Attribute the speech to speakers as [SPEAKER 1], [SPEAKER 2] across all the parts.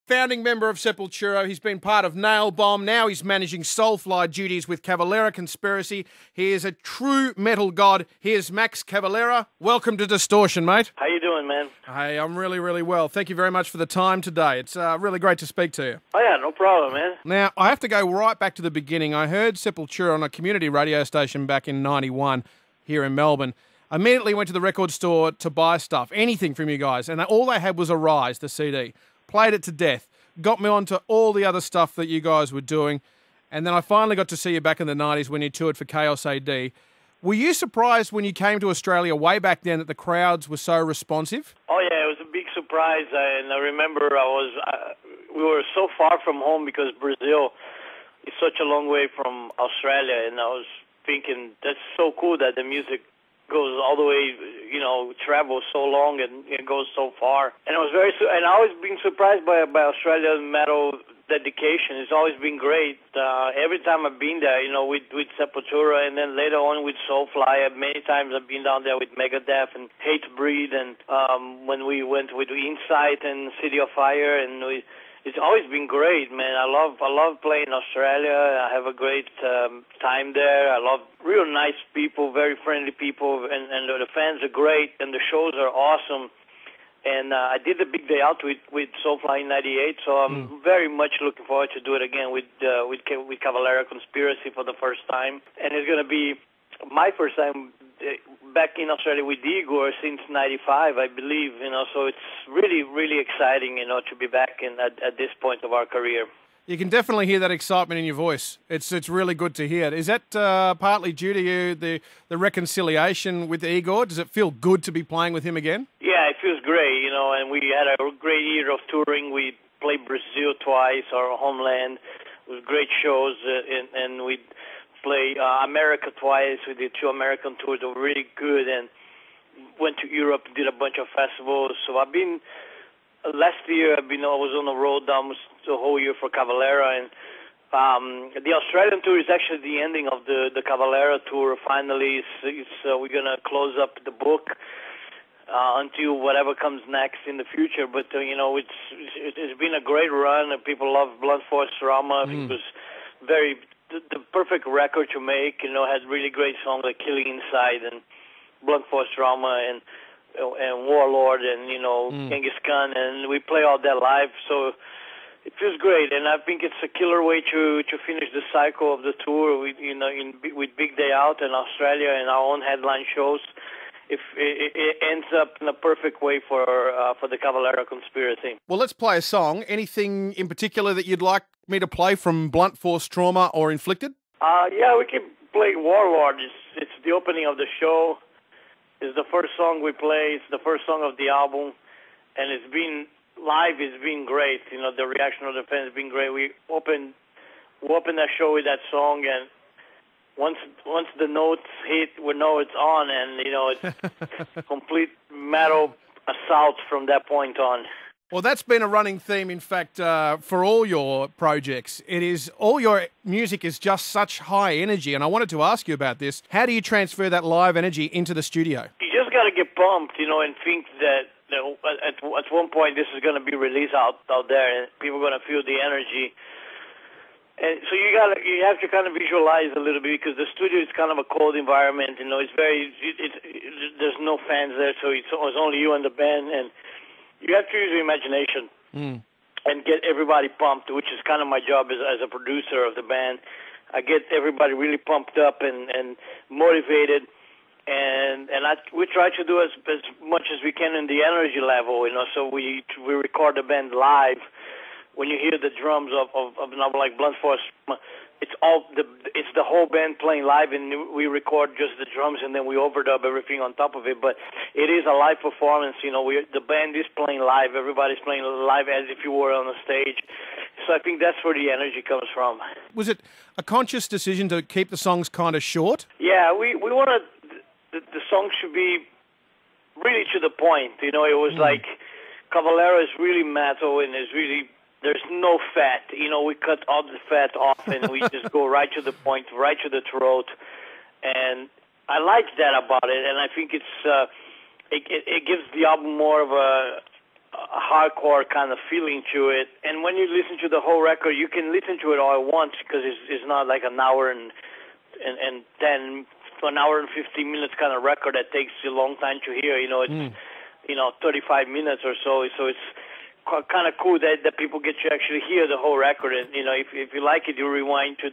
[SPEAKER 1] Founding member of Sepultura, he's been part of Nailbomb. Now he's managing Soulfly duties with Cavalera Conspiracy. He is a true metal god. Here's Max Cavalera. Welcome to Distortion, mate.
[SPEAKER 2] How you doing, man?
[SPEAKER 1] Hey, I'm really, really well. Thank you very much for the time today. It's really great to speak to you.
[SPEAKER 2] Oh, yeah, no problem, man.
[SPEAKER 1] Now, I have to go right back to the beginning. I heard Sepultura on a community radio station back in '91 here in Melbourne. Immediately went to the record store to buy stuff, anything from you guys, and all they had was a Rise, the CD. Played it to death. Got me onto all the other stuff that you guys were doing. And then I finally got to see you back in the 90s when you toured for Chaos AD. Were you surprised when you came to Australia way back then that the crowds were so responsive?
[SPEAKER 2] Oh, yeah, it was a big surprise. And I remember we were so far from home because Brazil is such a long way from Australia. And I was thinking, that's so cool that the music goes all the way, travels so long and it goes so far. And I always been surprised by Australian metal dedication. It's always been great. Every time I've been there, with Sepultura, and then later on with Soulfly, many times I've been down there with Megadeth and Hatebreed, and when we went with Insight and City of Fire, and it's always been great, man. I love playing Australia. I have a great time there. I love real nice people, very friendly people, and the fans are great, and the shows are awesome. And I did the big day out with Soulfly in '98, so I'm very much looking forward to do it again with Cavalera Conspiracy for the first time. And it's going to be my first time back in Australia with Igor since '95, I believe. So it's really, really exciting, to be back at this point of our career.
[SPEAKER 1] You can definitely hear that excitement in your voice. It's really good to hear. Is that partly due to you, the reconciliation with Igor? Does it feel good to be playing with him again?
[SPEAKER 2] Yeah, it feels great, and we had a great year of touring. We played Brazil twice, our homeland. It was great shows, and we play America twice. We did 2 American tours that were really good, and went to Europe, did a bunch of festivals. So I've been, last year I was on the road almost the whole year for Cavalera, and the Australian tour is actually the ending of the Cavalera tour. Finally, we're going to close up the book until whatever comes next in the future. But, it's been a great run. People love Blunt Force Trauma. I think it was the perfect record to make. Had really great songs like Killing Inside and Blunt Force Trauma and Warlord and Genghis Khan, and we play all that live, so it feels great. And I think it's a killer way to finish the cycle of the tour with Big Day Out in Australia and our own headline shows. If it ends up in a perfect way for the Cavalera Conspiracy.
[SPEAKER 1] Well, let's play a song. Anything in particular that you'd like me to play from Blunt Force Trauma or Inflicted?
[SPEAKER 2] Yeah, we can play Warlord. It's the opening of the show. It's the first song we play. It's the first song of the album, and it's been live. It's been great. The reaction of the fans has been great. We opened that show with that song, and once the notes hit, we know it's on, and it's complete metal assault from that point on.
[SPEAKER 1] Well, that's been a running theme, in fact, for all your projects. All your music is just such high energy, and I wanted to ask you about this. How do you transfer that live energy into the studio?
[SPEAKER 2] You just got to get pumped, and think that at one point this is going to be released out there, and people are going to feel the energy. And so you have to kind of visualize a little bit, because the studio is kind of a cold environment. There's no fans there, so it's only you and the band, and you have to use your imagination and get everybody pumped, which is kind of my job as a producer of the band. I get everybody really pumped up and motivated, and we try to do as much as we can in the energy level, So we record the band live. When you hear the drums of a novel like Blunt Force, it's the whole band playing live, and we record just the drums, and then we overdub everything on top of it. But it is a live performance. The band is playing live. Everybody's playing live as if you were on a stage. So I think that's where the energy comes from. Was it a conscious decision to keep the songs kind of short? Yeah, we wanted the songs should be really to the point. It was like Cavalera is really metal, and there's no fat. We cut all the fat off, and we just go right to the point, right to the throat. And I like that about it, and I think it gives the album more of hardcore kind of feeling to it. And when you listen to the whole record, you can listen to it all at once because it's not like an hour and 10, an hour and 15 minutes kind of record that takes you a long time to hear. It's 35 minutes or so. So it's kind of cool that people get to actually hear the whole record. And if you like it, you rewind to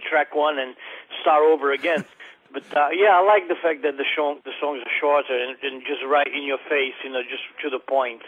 [SPEAKER 2] track 1 and start over again. But I like the fact that the songs are shorter and just right in your face, just to the point.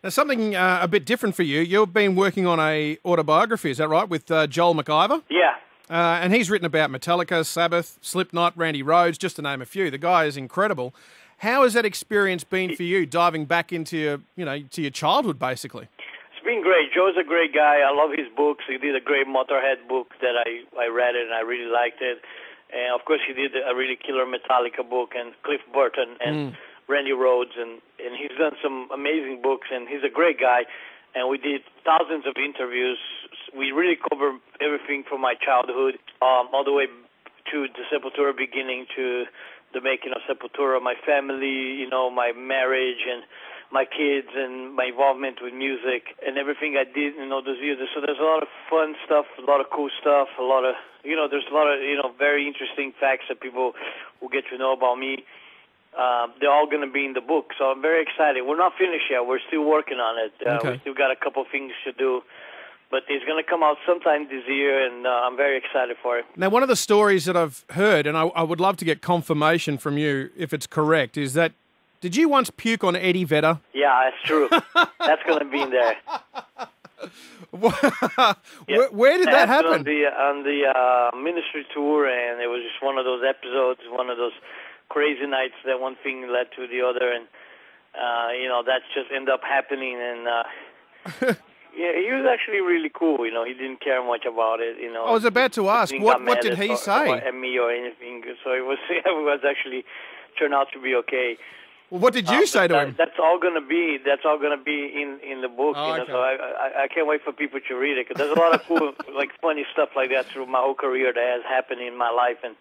[SPEAKER 1] Now, something a bit different for you. You've been working on a autobiography, is that right, with Joel McIver?
[SPEAKER 2] Yeah.
[SPEAKER 1] And he's written about Metallica, Sabbath, Slipknot, Randy Rhoads, just to name a few. The guy is incredible. How has that experience been for you, diving back into your childhood, basically?
[SPEAKER 2] It's been great. Joe's a great guy. I love his books. He did a great Motorhead book that I read it and I really liked it. And of course, he did a really killer Metallica book, and Cliff Burton and Randy Rhoads, and he's done some amazing books, and he's a great guy. And we did thousands of interviews. We really covered everything from my childhood all the way to the Sepultura beginning to the making of Sepultura, my family, my marriage and my kids and my involvement with music and everything I did in all those years. So there's a lot of fun stuff, a lot of cool stuff, there's a lot of, very interesting facts that people will get to know about me. They're all going to be in the book, so I'm very excited. We're not finished yet. We're still working on it.
[SPEAKER 1] Okay.
[SPEAKER 2] We still got a couple things to do, but it's going to come out sometime this year, and I'm very excited for it. Now,
[SPEAKER 1] one of the stories that I've heard, and I would love to get confirmation from you if it's correct, is that did you once puke on Eddie Vedder?
[SPEAKER 2] Yeah, that's true. That's going to be in there.
[SPEAKER 1] Where did that happen?
[SPEAKER 2] On the ministry tour, and it was just one of those episodes, one of those crazy nights that one thing led to the other, and that just ended up happening. And he was actually really cool. He didn't care much about it.
[SPEAKER 1] I was about to ask, what did he say?
[SPEAKER 2] At me or anything. So it was actually turned out to be okay.
[SPEAKER 1] Well, what did you say to him?
[SPEAKER 2] That's all gonna be in the book.
[SPEAKER 1] Okay.
[SPEAKER 2] So I can't wait for people to read it, because there's a lot of cool, funny stuff like that through my whole career that has happened in my life, and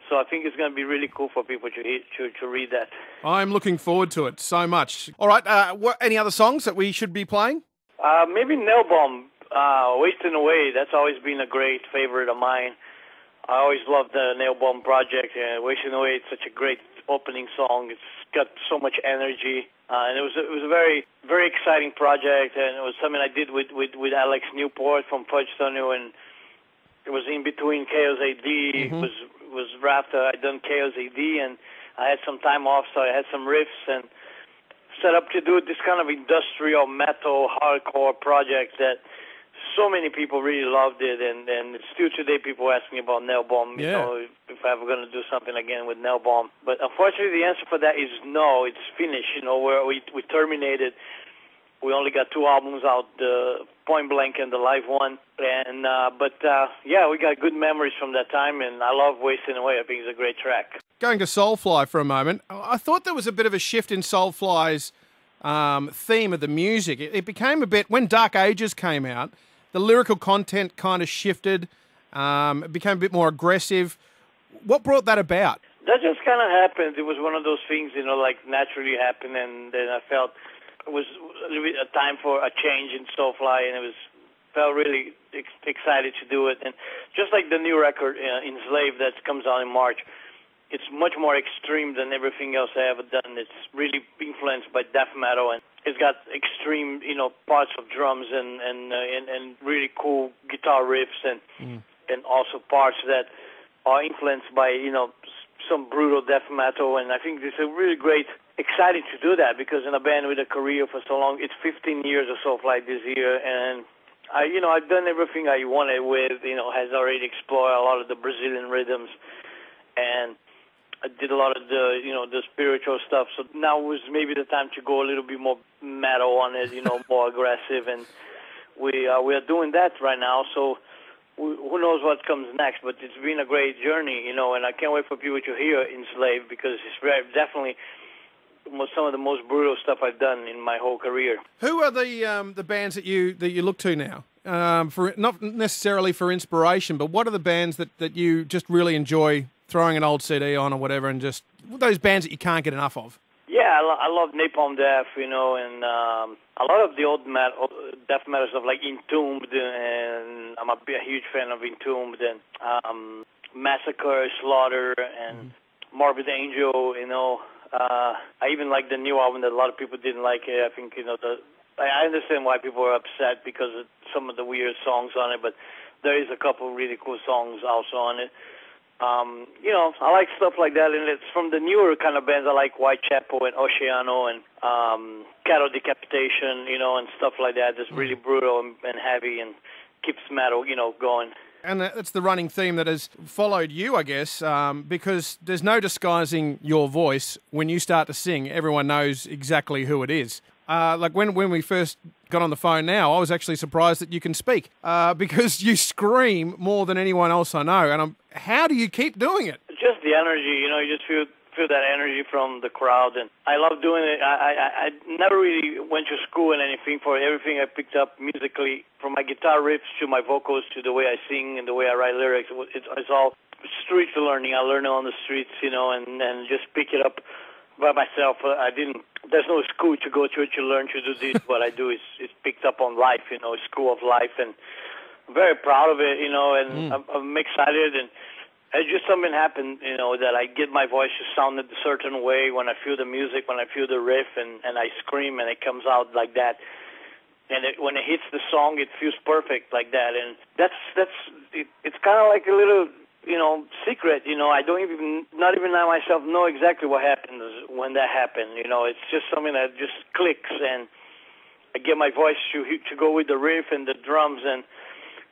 [SPEAKER 2] so I think it's going to be really cool for people to read that.
[SPEAKER 1] I'm looking forward to it so much. All right, any other songs that we should be playing?
[SPEAKER 2] Maybe Nailbomb, Wasting Away. That's always been a great favorite of mine. I always loved the Nailbomb project, and Wasting Away, it's such a great opening song. It's got so much energy, and it was a very, very exciting project, and it was something I did with Alex Newport from Fudge Tunnel, and it was in between Chaos AD.
[SPEAKER 1] Mm-hmm.
[SPEAKER 2] It was right after I'd done Chaos AD, and I had some time off, so I had some riffs and set up to do this kind of industrial metal hardcore project that so many people really loved it, and still today people ask me about Nailbomb, if I'm ever going to do something again with Nailbomb. But unfortunately the answer for that is no, it's finished. Where we terminated. We only got 2 albums out, the Point Blank and the live one. And but we got good memories from that time, and I love Wasting Away. I think it's a great track. Going
[SPEAKER 1] to Soulfly for a moment, I thought there was a bit of a shift in Soulfly's theme of the music. It became a bit, when Dark Ages came out, the lyrical content kind of shifted. It became a bit more aggressive. What brought that about?
[SPEAKER 2] That just kind of happened. It was one of those things, naturally happened, and then I felt it was a little bit a time for a change in Soulfly, and felt really excited to do it. And just like the new record, Enslaved, that comes out in March, it's much more extreme than everything else I ever done. It's really influenced by death metal, and it's got extreme, parts of drums and really cool guitar riffs, and also parts that are influenced by, some brutal death metal. And I think it's a really great, exciting to do that, because in a band with a career for so long, it's 15 years or so like this year, and I've done everything I wanted with, has already explored a lot of the Brazilian rhythms, and I did a lot of the spiritual stuff. So now was maybe the time to go a little bit more metal on it, more aggressive, and we are doing that right now. So who knows what comes next? But it's been a great journey, and I can't wait for people to hear Enslaved, because it's definitely some of the most brutal stuff I've done in my whole career.
[SPEAKER 1] Who are the bands that you look to now? For not necessarily for inspiration, but what are the bands that you just really enjoy throwing an old CD on or whatever, and just those bands that you can't get enough of?
[SPEAKER 2] Yeah, I love Napalm Death, you know, and a lot of the old death metal stuff like Entombed, and I'm a huge fan of Entombed, and Massacre, Slaughter, and Morbid Angel, you know. I even like the new album that a lot of people didn't like. I think, you know, I understand why people are upset because of some of the weird songs on it, but there is a couple of really cool songs also on it. You know, I like stuff like that, and it's from the newer kind of bands. I like Whitechapel and Oceano and Cattle Decapitation, you know, and stuff like that. That's really brutal and heavy and keeps metal, you know, going.
[SPEAKER 1] And that's the running theme that has followed you, I guess, because there's no disguising your voice. When you start to sing, everyone knows exactly who it is. Like when we first got on the phone now, I was actually surprised that you can speak because you scream more than anyone else I know. And how do you keep doing it?
[SPEAKER 2] Just the energy, you know, you just feel that energy from the crowd. And I love doing it. I never really went to school and anything for everything I picked up musically, from my guitar riffs to my vocals to the way I sing and the way I write lyrics. It's all street learning. I learned it on the streets, you know, and just pick it up by myself. There's no school to go to learn to do this. What I do is picked up on life, you know, school of life, and I'm very proud of it, you know, and I'm excited, and just something happened, you know, that I get my voice to sound a certain way when I feel the music, when I feel the riff, and I scream, and it comes out like that. And when it hits the song, it feels perfect like that, and it's kind of like a little, you know, secret, you know. I not even I myself know exactly what happens when that happened, you know. It's just something that just clicks, and I get my voice to go with the riff and the drums and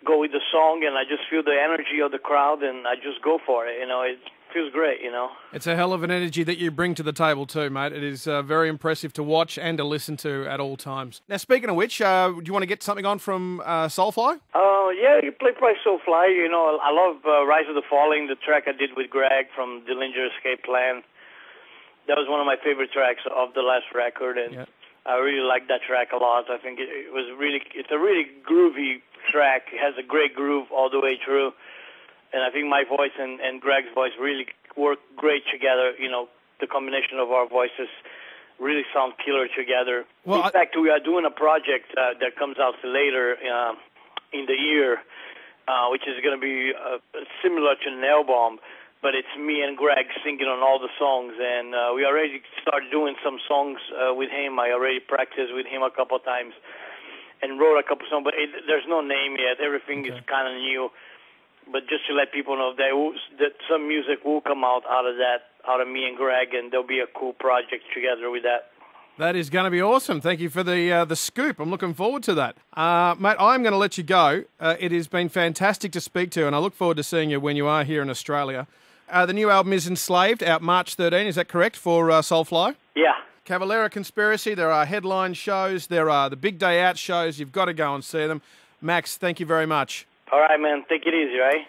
[SPEAKER 2] go with the song, and I just feel the energy of the crowd, and I just go for it, you know. It feels great, you know.
[SPEAKER 1] It's a hell of an energy that you bring to the table too, mate. It is very impressive to watch and to listen to at all times. Now, speaking of which, do you want to get something on from Soulfly?
[SPEAKER 2] Yeah, you play Soulfly. You know, I love Rise of the Falling, the track I did with Greg from Dillinger Escape Plan. That was one of my favorite tracks of the last record, and I really like that track a lot. I think it's a really groovy track. It has a great groove all the way through. And I think my voice and Greg's voice really work great together. You know, the combination of our voices really sound killer together. Well, in fact, we are doing a project that comes out later in the year, which is going to be similar to Nailbomb, but it's me and Greg singing on all the songs. And we already started doing some songs with him. I already practiced with him a couple of times and wrote a couple songs, but there's no name yet. Everything is kind of new. But just to let people know that some music will come out of me and Greg, and there'll be a cool project together with that.
[SPEAKER 1] That is going to be awesome. Thank you for the scoop. I'm looking forward to that. Mate, I'm going to let you go. It has been fantastic to speak to, and I look forward to seeing you when you are here in Australia. The new album is Enslaved, out March 13. Is that correct, for Soulfly?
[SPEAKER 2] Yeah.
[SPEAKER 1] Cavalera Conspiracy, there are headline shows, there are the Big Day Out shows. You've got to go and see them. Max, thank you very much.
[SPEAKER 2] All right, man. Take it easy, right?